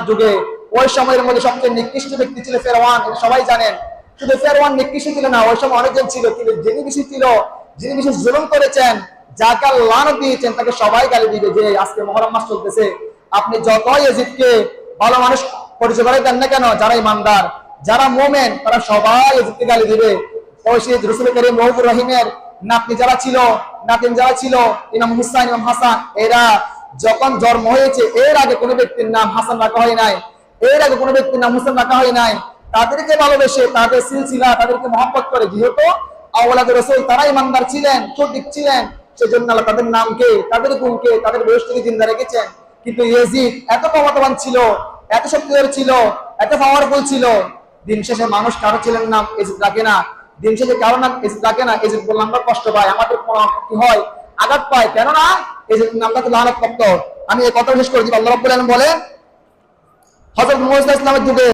যুগে ওই সময়ের মধ্যে সবচেয়ে নিকৃষ্ট ব্যক্তি ছিল ফেরআউন, সবাই জানেন। শুধু ফেরআউন নিকৃষ্ট ছিল না, ওই সময় অনেকজন ছিল, কিন্তু যিনি বেশি ছিল, যিনি বেশি জুলুম করেছেন, যাকে লানত দিয়েছেন, তাকে সবাই গালি দিবে। যে আজকে মুহররম মাস চলতেছে, আপনি যতই এজিদকে ভালো মানুষ পরিচয় করে দেন না কেন, যারা ইমানদার, যারা মুমিন, তারা সবাই এজিদকে গালি দিবে। ওই সেই রাসূল করিম রউফুর রহিমের নাতনি যারা ছিল, নাতিন যারা ছিল, ইমাম হুসাইন, ইমাম হাসান, এরা যখন জন্ম হয়েছে, এর আগে কোনো ব্যক্তির নাম হাসান রাখা হয় নাই, এর আগে কোনো ব্যক্তির নাম হুসেন রাখা হয় নাই। তাদেরকে ভালোবেসে, তাদের সিলসিলা, তাদেরকে মহব্বত করে, যেহেতু আওলাদ রাসূল, তারা ইমানদার ছিলেন, সঠিক ছিলেন, সেজন্য আল্লাহ তাদের নামকে, তাদের গুণকে, তাদের বয়স থেকে জিন্দা রেখেছেন। কিন্তু ইয়াজিদ এত ক্ষমতাবান ছিল, এত শক্তিধর ছিল, এত পাওয়ারফুল ছিল, দিন শেষে মানুষ কারো ছিলেন নাম ইয়াজিদ রাখে না। দিন শেষে কারো নাম ইয়াজিদ রাখে না। ইয়াজিদ বললাম আমরা কষ্ট পাই, আমাদের কি হয়, আঘাত পায়, কেননা ইয়াজিদ নামটা তো লানত প্রাপ্ত। আমি এই কথা শেষ করে দিব। আল্লাহ রাব্বুল আলামিন বলেন, হযরত মুসা ইসলামের যুগে